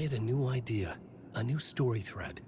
had a new idea, a new story thread.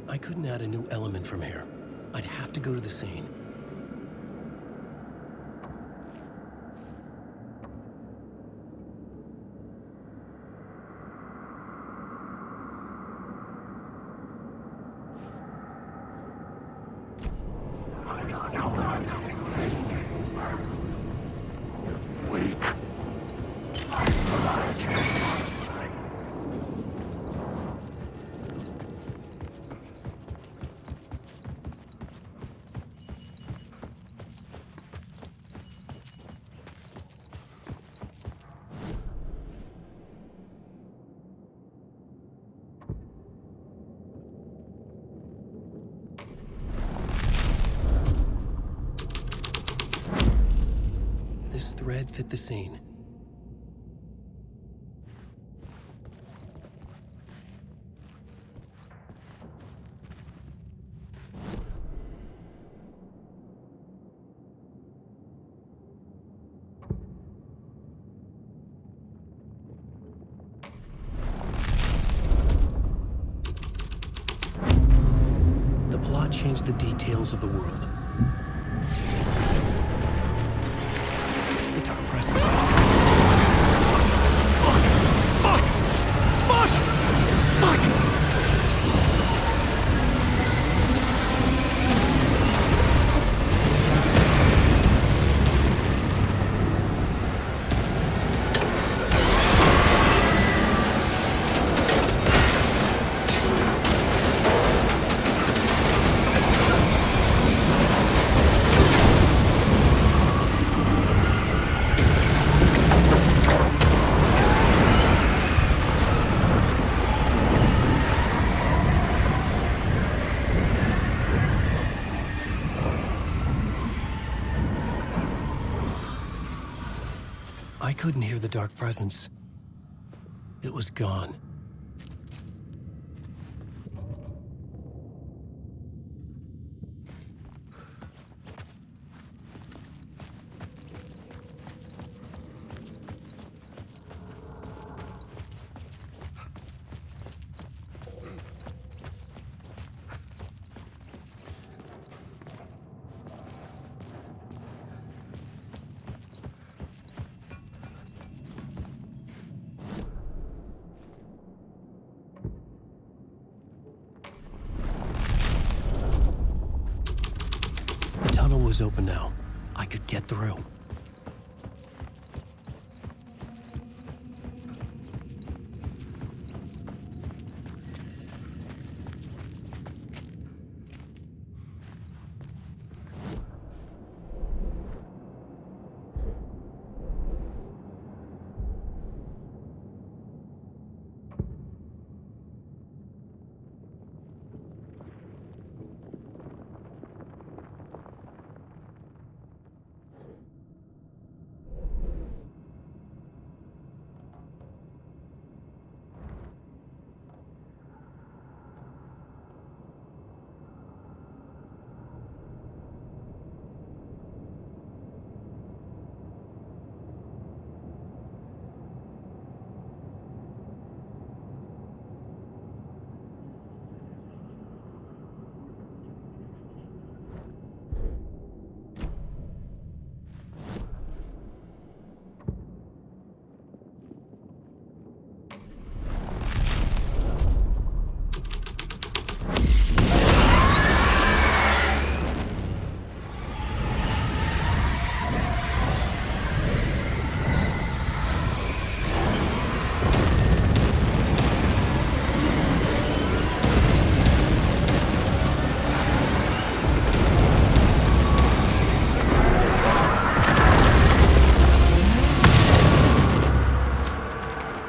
I couldn't add a new element from here. I'd have to go to the scene. This thread fit the scene. The plot changed the details of the world. Presence. Fuck! I couldn't hear the dark presence. It was gone. The tunnel was open now. could get through.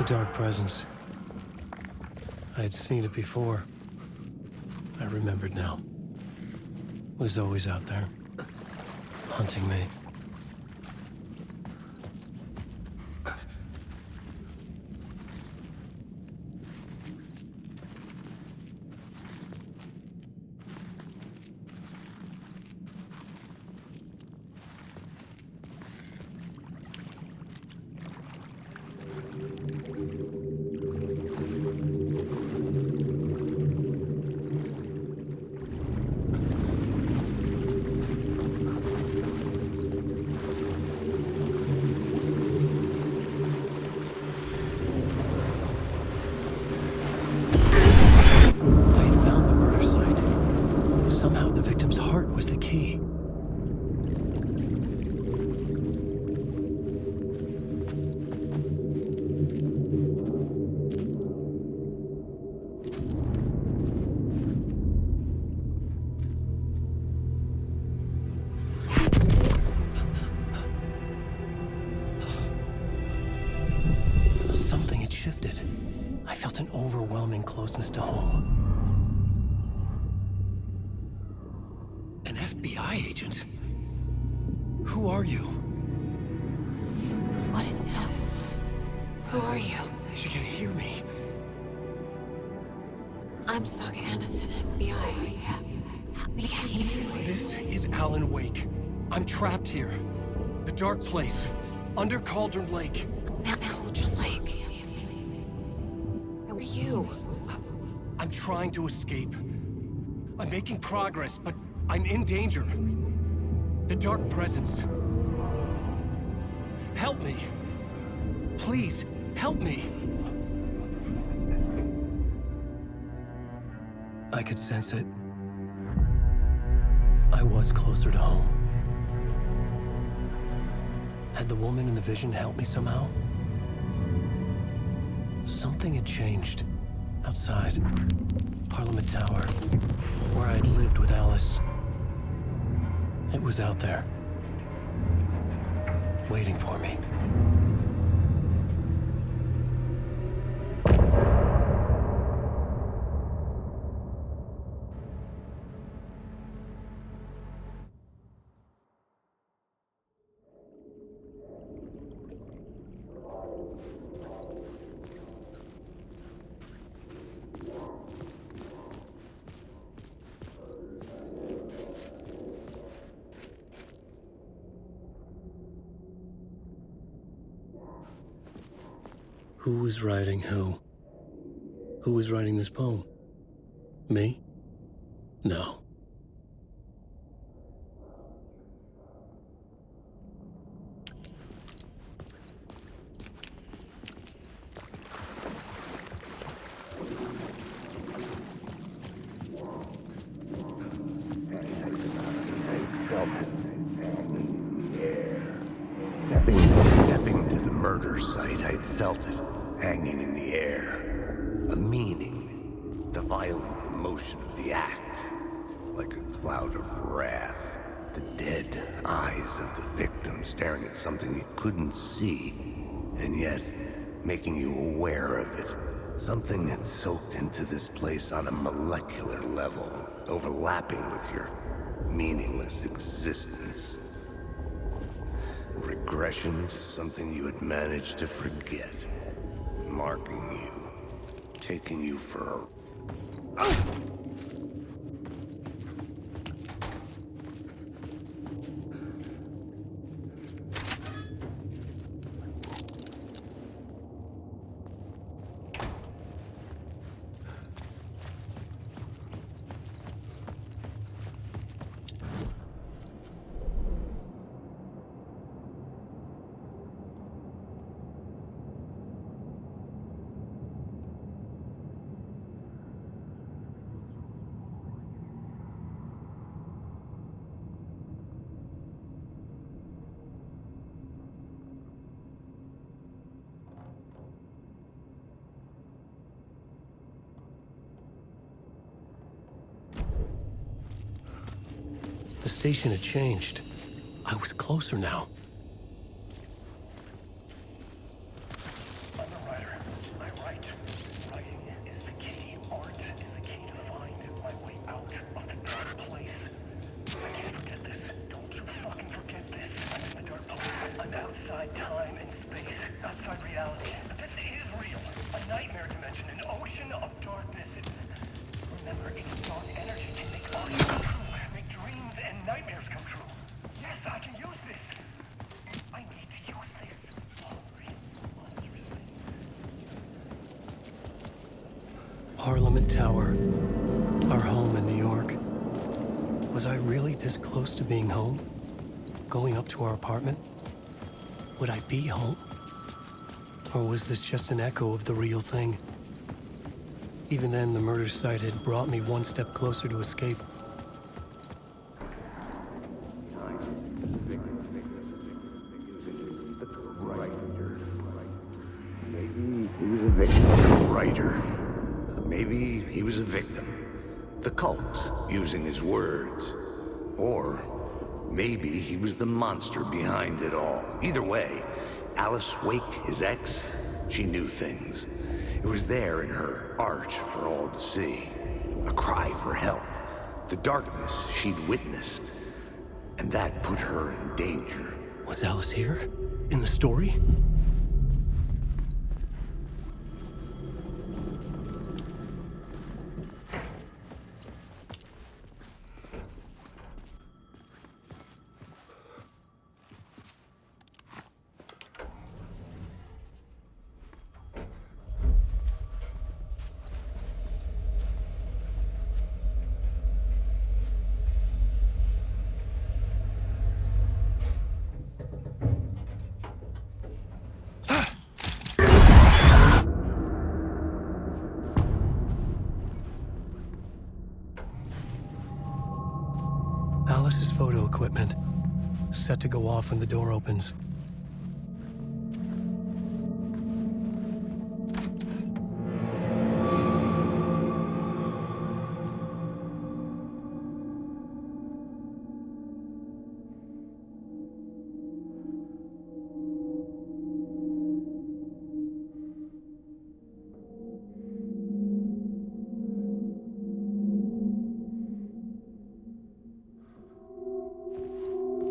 Dark presence. I had seen it before. I remembered now. It was always out there, hunting me. Somehow the victim's heart was the key. Something had shifted. I felt an overwhelming closeness to home. FBI agent? Who are you? What is this? Who are you? She can hear me. I'm Saga Anderson, FBI. This is Alan Wake. I'm trapped here. The dark place. Under Cauldron Lake. Cauldron Lake. Who are you? I'm trying to escape. I'm making progress, but I'm in danger. The dark presence. Help me. Please, help me. I could sense it. I was closer to home. Had the woman in the vision helped me somehow? Something had changed. Outside. Parliament Tower. Where I'd lived with Alice. It was out there. Waiting for me. Who was writing who? Who was writing this poem? Me? No. murder site, I'd felt it, hanging in the air. A meaning, the violent emotion of the act. Like a cloud of wrath. The dead eyes of the victim staring at something you couldn't see, and yet making you aware of it. Something that soaked into this place on a molecular level, overlapping with your meaningless existence. Regression to something you had managed to forget. Marking you. Taking you for a... The station had changed. I was closer now. I'm a writer. I write. Writing is the key. Art is the key to find my way out of the dark place. I can't forget this. Don't you fucking forget this. I'm in the dark place. I'm outside time and space. Outside reality. But this is real. A nightmare dimension. An ocean of darkness. Remember, its dark energy can make art come true. Make dreams and nightmares come true. Yes, I can use this. I need to use this. Parliament Tower. Our home in New York. Was I really this close to being home? Going up to our apartment? Would I be home? Or was this just an echo of the real thing? Even then, the murder site had brought me one step closer to escape. Maybe he was a victim. The cult, using his words. Or maybe he was the monster behind it all. Either way, Alice Wake, his ex, she knew things. It was there in her art for all to see. A cry for help. The darkness she'd witnessed. And that put her in danger. Was Alice here? In the story? Alice's photo equipment. Set to go off when the door opens.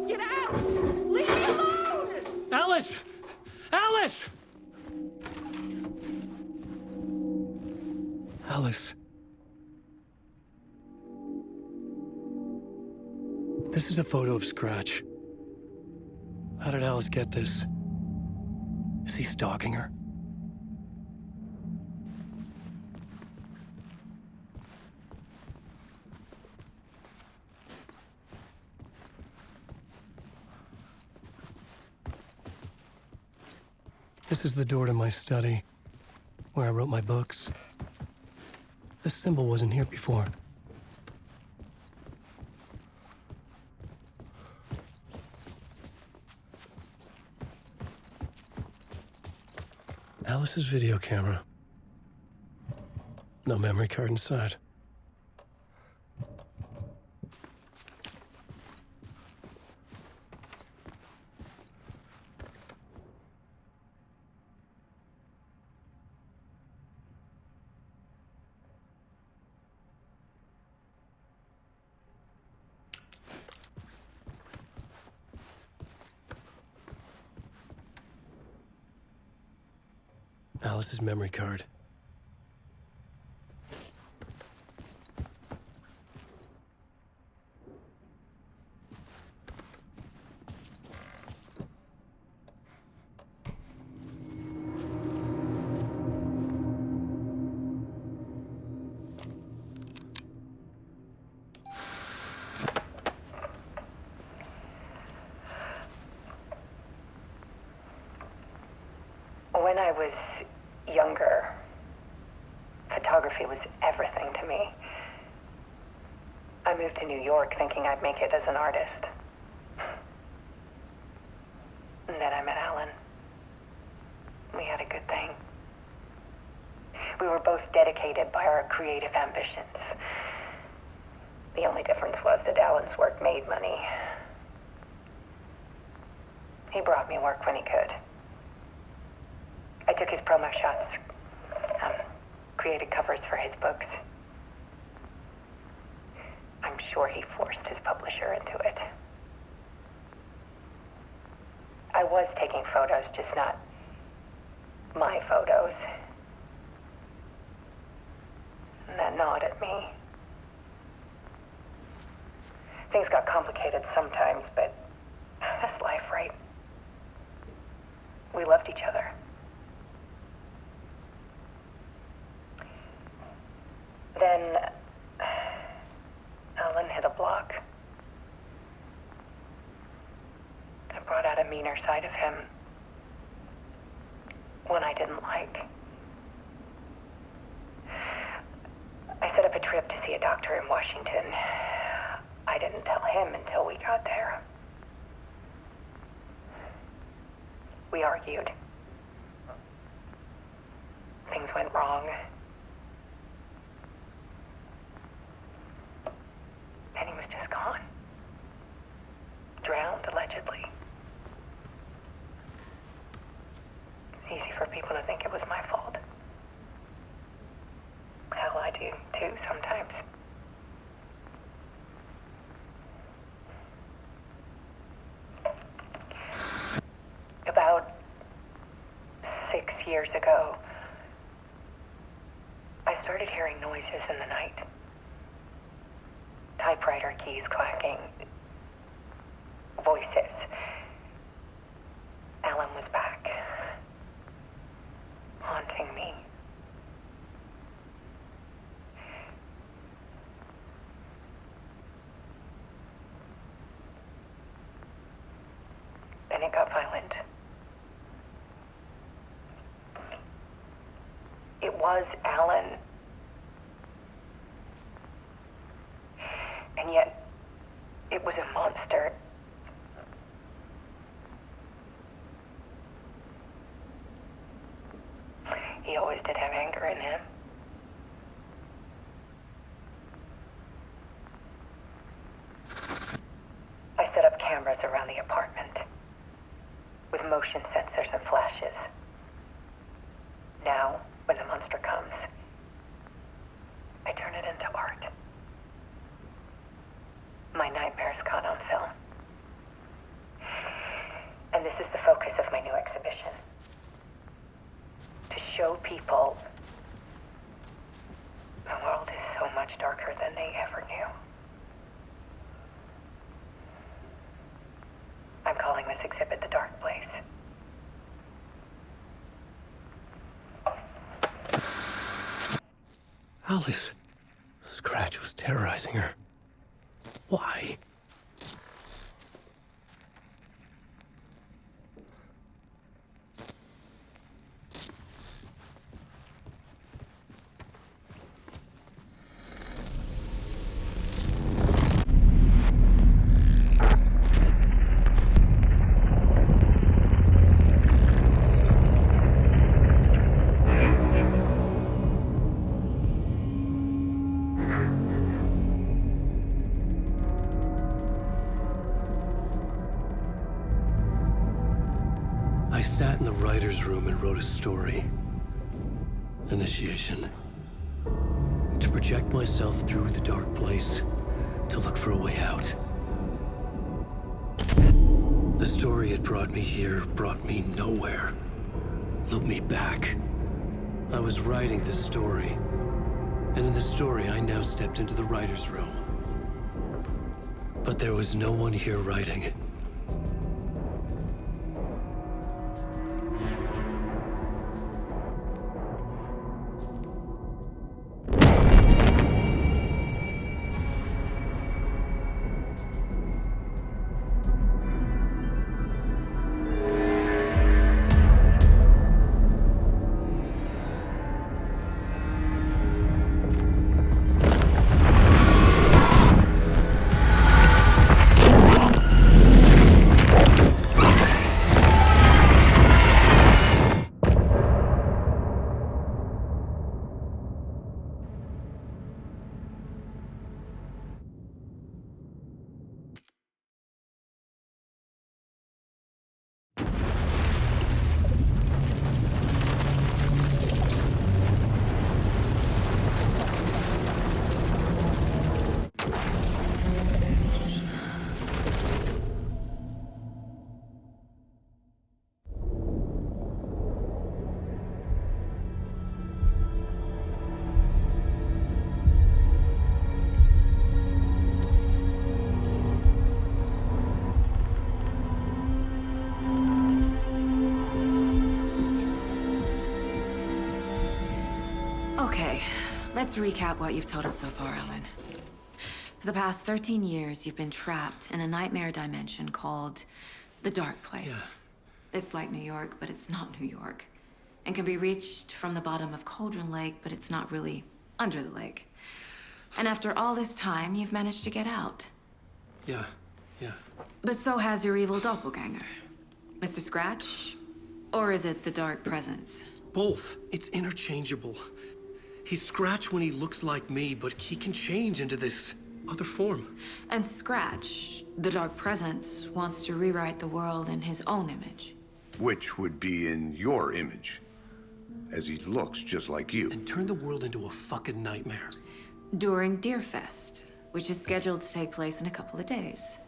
Get out! Leave me alone! Alice! Alice! Alice. This is a photo of Scratch. How did Alice get this? Is he stalking her? This is the door to my study, where I wrote my books. This symbol wasn't here before. Alice's video camera. No memory card inside. Alice's memory card. When I was younger, photography was everything to me. I moved to New York thinking I'd make it as an artist. And then I met Alan. We had a good thing. We were both dedicated by our creative ambitions. The only difference was that Alan's work made money. He brought me work when he could. I took his promo shots, created covers for his books. I'm sure he forced his publisher into it. I was taking photos, just not my photos. And that gnawed at me. Things got complicated sometimes, but that's life, right? We loved each other. Then Alan hit a block. I brought out a meaner side of him. One I didn't like. I set up a trip to see a doctor in Washington. I didn't tell him until we got there. We argued. Things went wrong. And he was just gone. Drowned, allegedly. Easy for people to think it was my fault. Hell, I do too sometimes. About 6 years ago, I started hearing noises in the night. Typewriter keys clacking. Voices. Alan was back. Haunting me. Then it got violent. It was Alan. And yet, it was a monster. He always did have anger in him. I set up cameras around the apartment with motion sensors and flashes. Now, when the monster comes, I turn it into art. My nightmares caught on film. And this is the focus of my new exhibition. To show people the world is so much darker than they ever knew. I'm calling this exhibit The Dark Place. Alice. Scratch was terrorizing her. Why? I sat in the writer's room and wrote a story. Initiation. To project myself through the dark place, to look for a way out. The story had brought me here, brought me nowhere. Looped me back. I was writing the story. And in the story, I now stepped into the writer's room. But there was no one here writing. Okay, let's recap what you've told us so far, Ellen. For the past 13 years, you've been trapped in a nightmare dimension called the Dark Place. Yeah. It's like New York, but it's not New York. And can be reached from the bottom of Cauldron Lake, but it's not really under the lake. And after all this time, you've managed to get out. Yeah. But so has your evil doppelganger. Mr. Scratch? Or is it the Dark Presence? Both. It's interchangeable. He's Scratch when he looks like me, but he can change into this other form. And Scratch, the Dark Presence, wants to rewrite the world in his own image. Which would be in your image, as he looks just like you. And turn the world into a fucking nightmare. During Deerfest, which is scheduled to take place in a couple of days.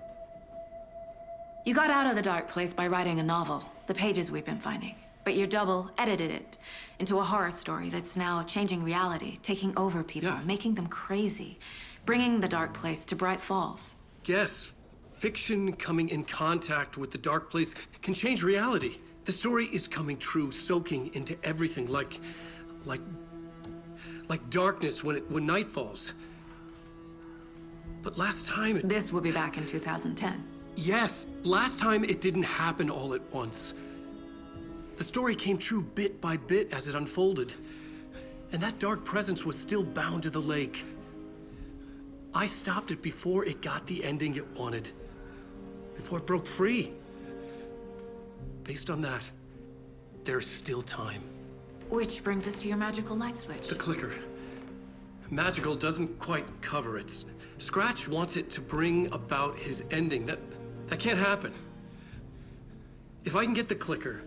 You got out of the Dark Place by writing a novel, the pages we've been finding. But your double edited it into a horror story that's now changing reality, taking over people, Yeah. making them crazy, bringing the Dark Place to Bright Falls. Yes, fiction coming in contact with the dark place can change reality. The story is coming true, soaking into everything like darkness when night falls. But last time This will be back in 2010. Yes, last time it didn't happen all at once. The story came true bit by bit as it unfolded. And that dark presence was still bound to the lake. I stopped it before it got the ending it wanted. Before it broke free. Based on that, there's still time. Which brings us to your magical light switch. The clicker. Magical doesn't quite cover it. Scratch wants it to bring about his ending. That can't happen. If I can get the clicker,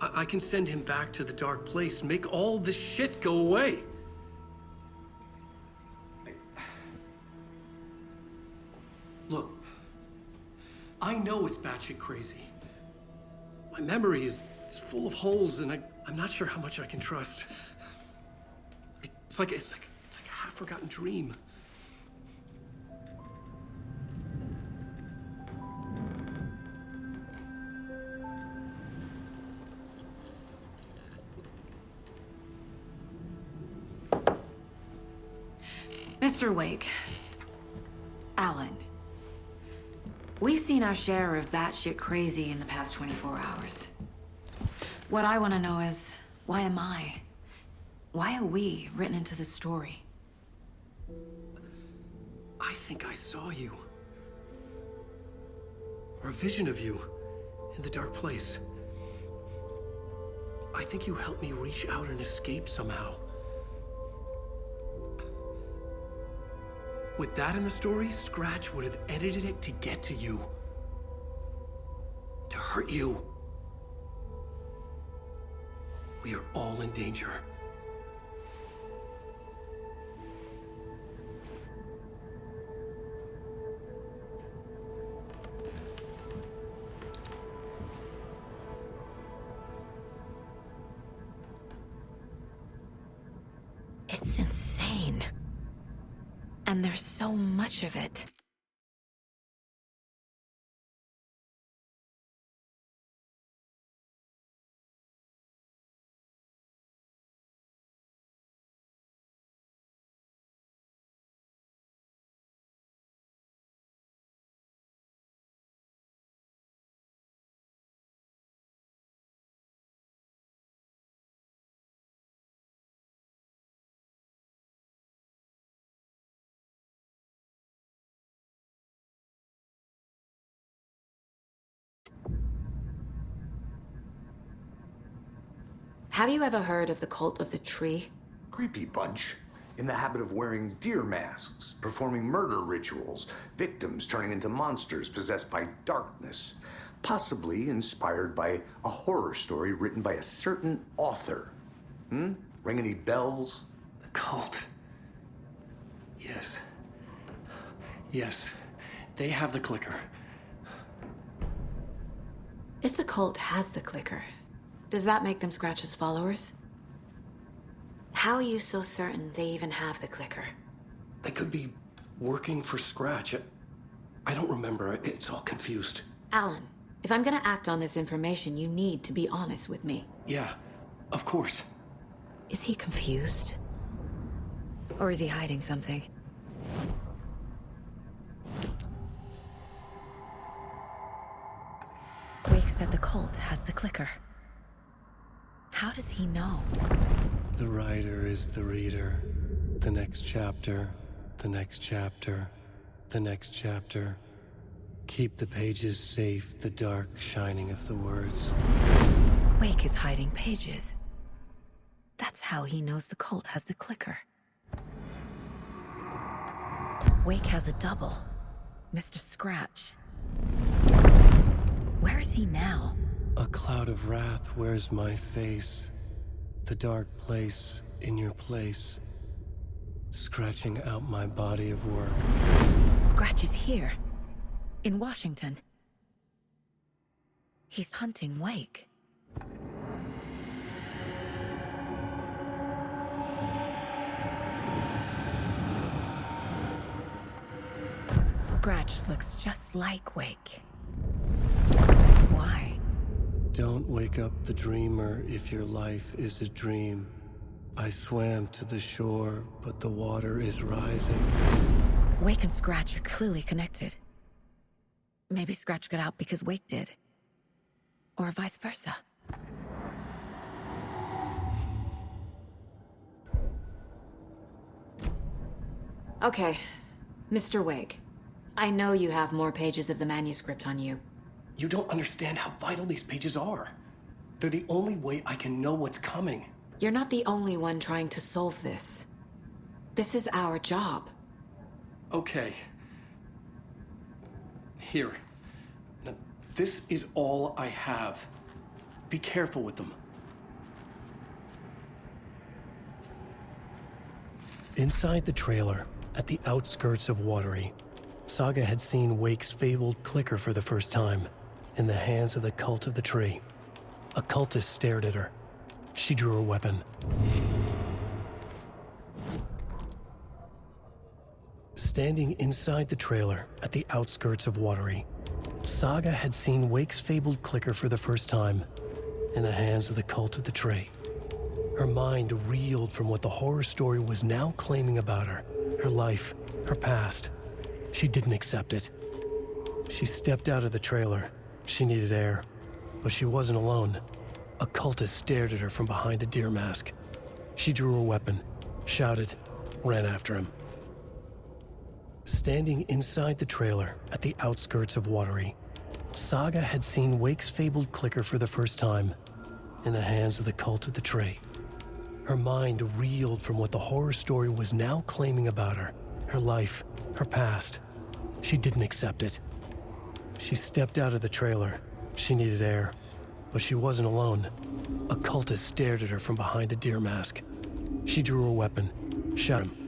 I can send him back to the dark place, make all this shit go away. Look, I know it's batshit crazy. My memory is full of holes, and I'm not sure how much I can trust. It's like a half-forgotten dream. Mr. Wake. Alan. We've seen our share of batshit crazy in the past 24 hours. What I want to know is, why am I? Why are we written into the story? I think I saw you. Or a vision of you in the dark place. I think you helped me reach out and escape somehow. With that in the story, Scratch would have edited it to get to you. To hurt you. We are all in danger. It's insane. And there's so much of it. Have you ever heard of the Cult of the Tree? Creepy bunch. In the habit of wearing deer masks, performing murder rituals, victims turning into monsters possessed by darkness. Possibly inspired by a horror story written by a certain author. Ring any bells? The cult. Yes. Yes. They have the clicker. If the cult has the clicker, does that make them Scratch's followers? How are you so certain they even have the clicker? They could be working for Scratch. I don't remember. It's all confused. Alan, if I'm gonna act on this information, you need to be honest with me. Yeah, of course. Is he confused? Or is he hiding something? Wake said the cult has the clicker. How does he know? The writer is the reader. The next chapter, the next chapter, the next chapter. Keep the pages safe, the dark shining of the words. Wake is hiding pages. That's how he knows the cult has the clicker. Wake has a double. Mr. Scratch. Where is he now? A cloud of wrath wears my face. The dark place in your place. Scratching out my body of work. Scratch is here. In Washington. He's hunting Wake. Scratch looks just like Wake. Why? Don't wake up the dreamer if your life is a dream. I swam to the shore, but the water is rising. Wake and Scratch are clearly connected. Maybe Scratch got out because Wake did. Or vice versa. Okay, Mr. Wake. I know you have more pages of the manuscript on you. You don't understand how vital these pages are. They're the only way I can know what's coming. You're not the only one trying to solve this. This is our job. Okay. Here. Now, this is all I have. Be careful with them. Inside the trailer, at the outskirts of Watery, Saga had seen Wake's fabled clicker for the first time, in the hands of the Cult of the Tree. A cultist stared at her. She drew her weapon. Standing inside the trailer, at the outskirts of Watery, Saga had seen Wake's fabled clicker for the first time, in the hands of the Cult of the Tree. Her mind reeled from what the horror story was now claiming about her. Her life, her past. She didn't accept it. She stepped out of the trailer. She needed air. But she wasn't alone. A cultist stared at her from behind a deer mask. She drew her weapon, shouted, ran after him. Standing inside the trailer, at the outskirts of Watery, Saga had seen Wake's fabled clicker for the first time, in the hands of the Cult of the Tree. Her mind reeled from what the horror story was now claiming about her. Her life, her past. She didn't accept it. She stepped out of the trailer. She needed air. But she wasn't alone. A cultist stared at her from behind a deer mask. She drew her weapon, shot him.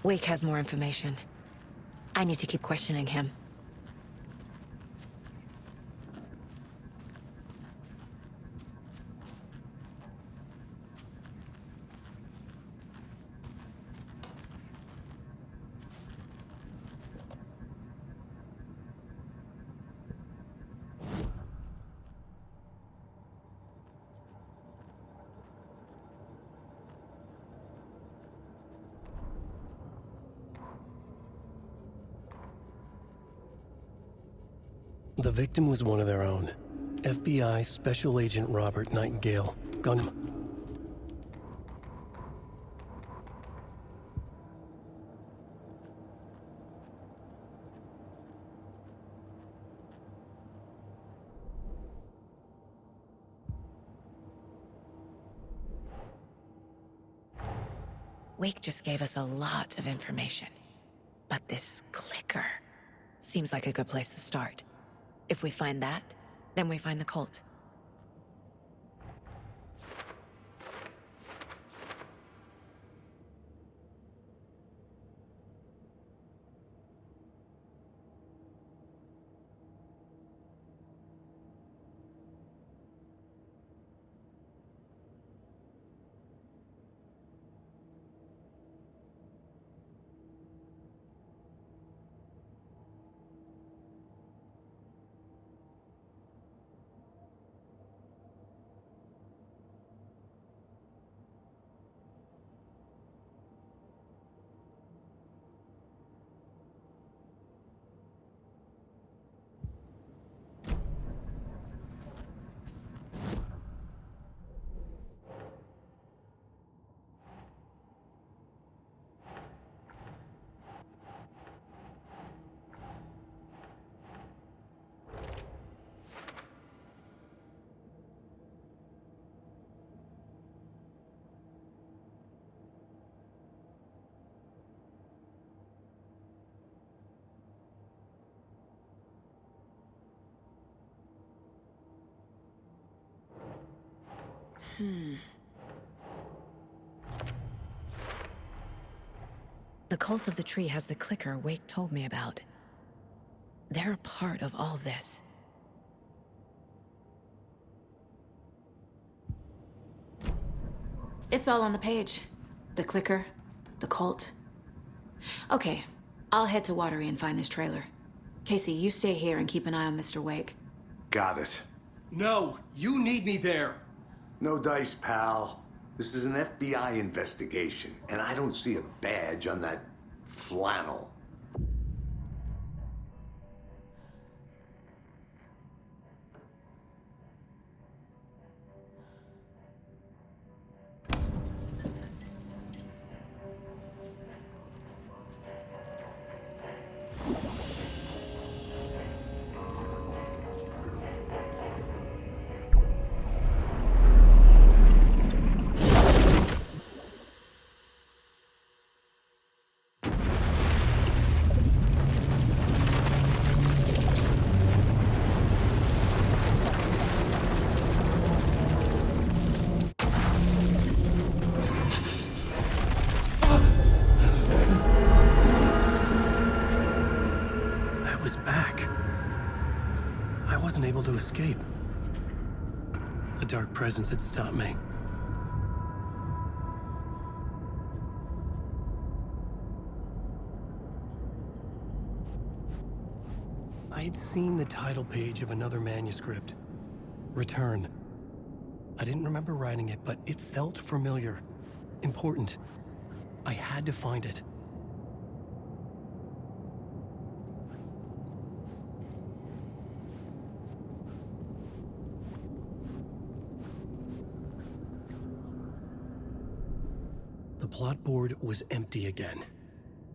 Wake has more information. I need to keep questioning him. The victim was one of their own. FBI Special Agent Robert Nightingale. Gun. Wake just gave us a lot of information. But this clicker seems like a good place to start. If we find that, then we find the cult. The cult of the tree has the clicker Wake told me about. They're a part of all this. It's all on the page. The clicker, the cult, Okay, I'll head to Watery and find this trailer. Casey, you stay here and keep an eye on Mr. Wake. Got it. No, you need me there. No dice, pal. This is an FBI investigation, and I don't see a badge on that flannel. Able to escape. A dark presence had stopped me. I had seen the title page of another manuscript. Return. I didn't remember writing it, but it felt familiar. Important. I had to find it. The plot board was empty again.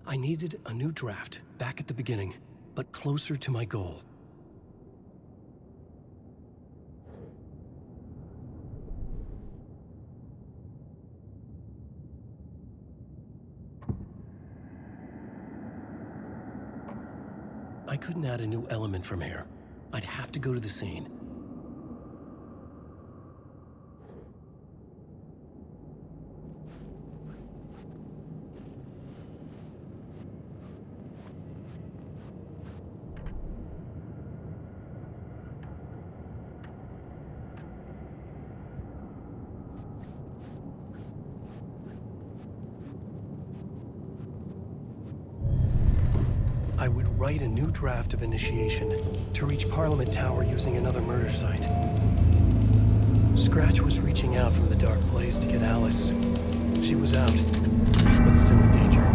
I needed a new draft, back at the beginning, but closer to my goal. I couldn't add a new element from here. I'd have to go to the scene. I would write a new draft of initiation to reach Parliament Tower using another murder site. Scratch was reaching out from the dark place to get Alice. She was out, but still in danger.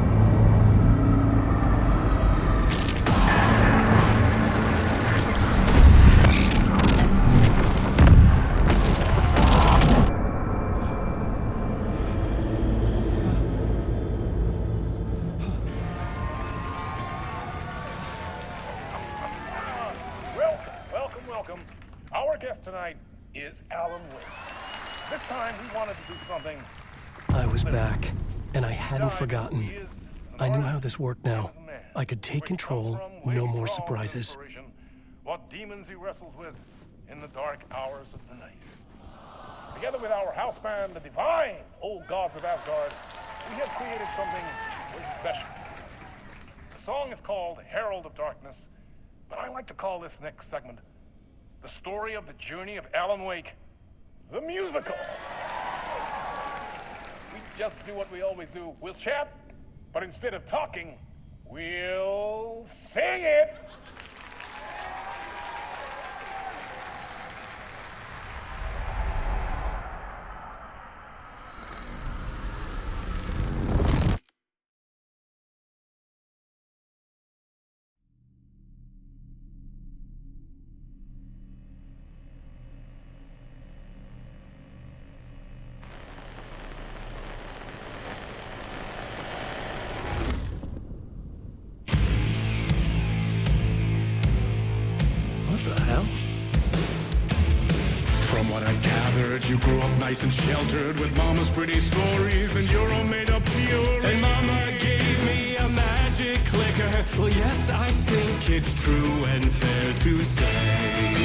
Welcome. Our guest tonight is Alan Wake. This time he wanted to do something. I was back, and I hadn't forgotten. I knew how this worked now. I could take control, no more surprises. What demons he wrestles with in the dark hours of the night. Together with our house band, the divine old gods of Asgard, we have created something very special. The song is called Herald of Darkness, but I like to call this next segment the story of the journey of Alan Wake, the musical. We just do what we always do. We'll chat, but instead of talking, we'll sing it. What the hell? From what I gathered, you grew up nice and sheltered with mama's pretty stories and your own made-up fury. And mama gave me a magic clicker. Well, yes, I think it's true and fair to say.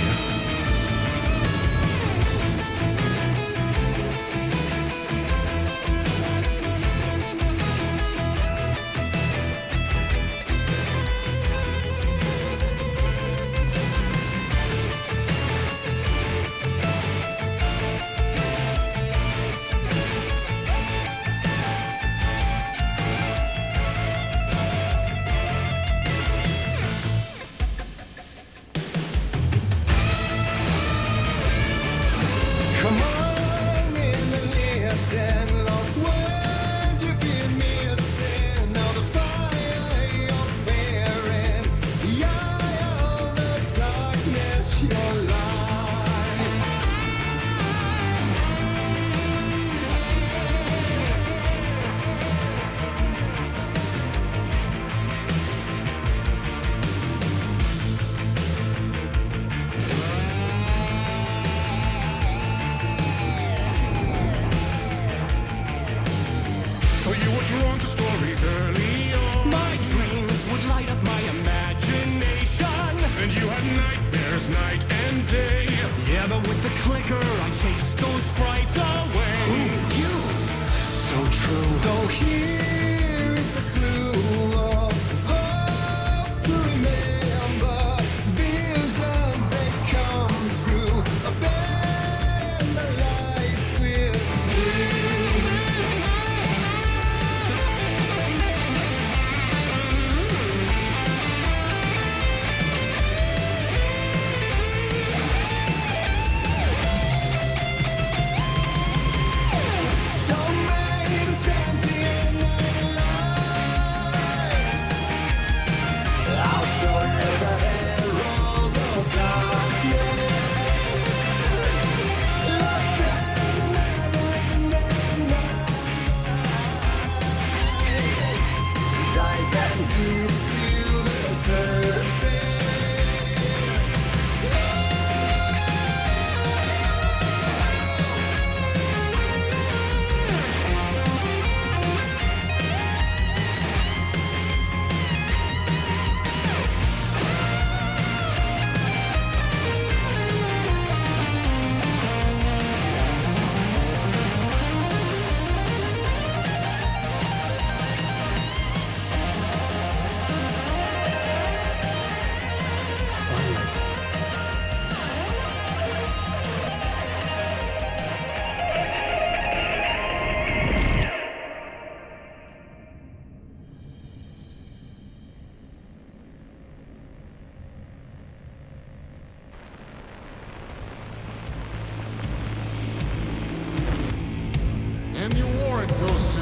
Lord goes to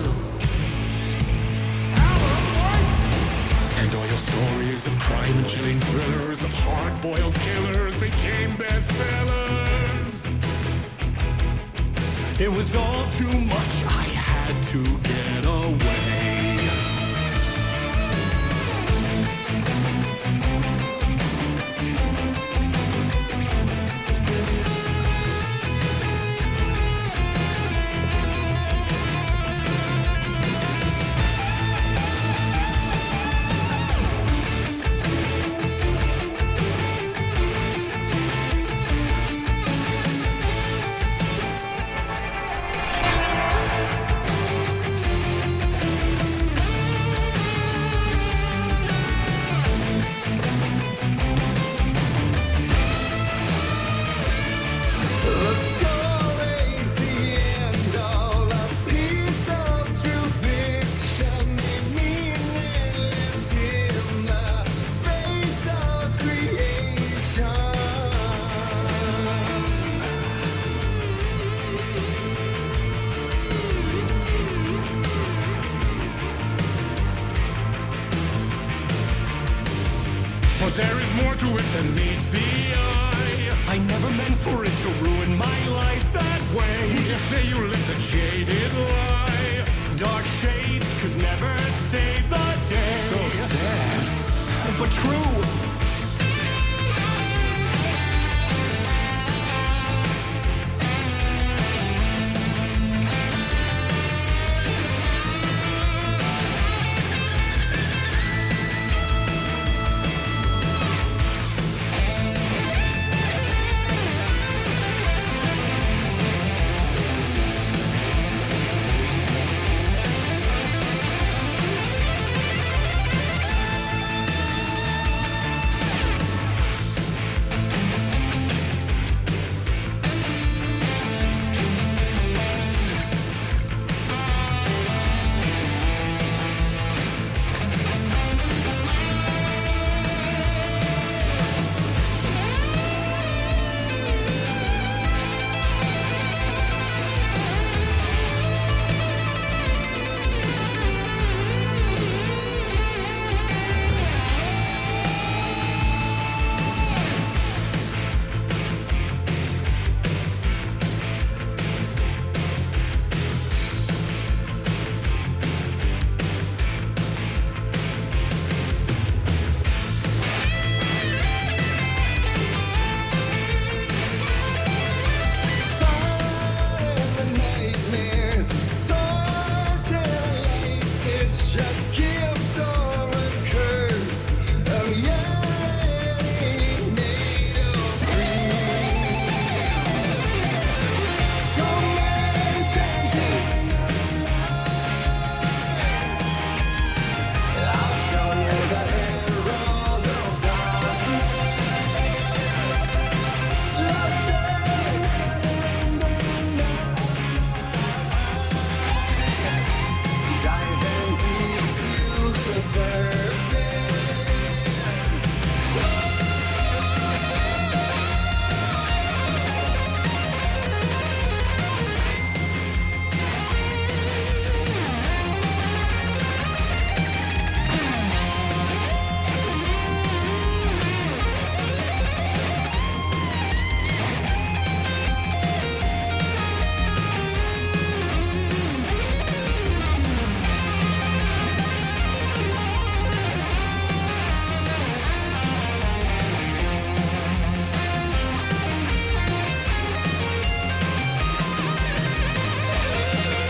Alan White. And all your stories of crime and chilling thrillers of hard-boiled killers became bestsellers. It was all too much, I had to get away. But there is more to it than meets the eye. I never meant for it to ruin my life that way. You just say you lived a jaded lie. Dark shades could never save the day. So sad, but true. Dive in deep to the surface.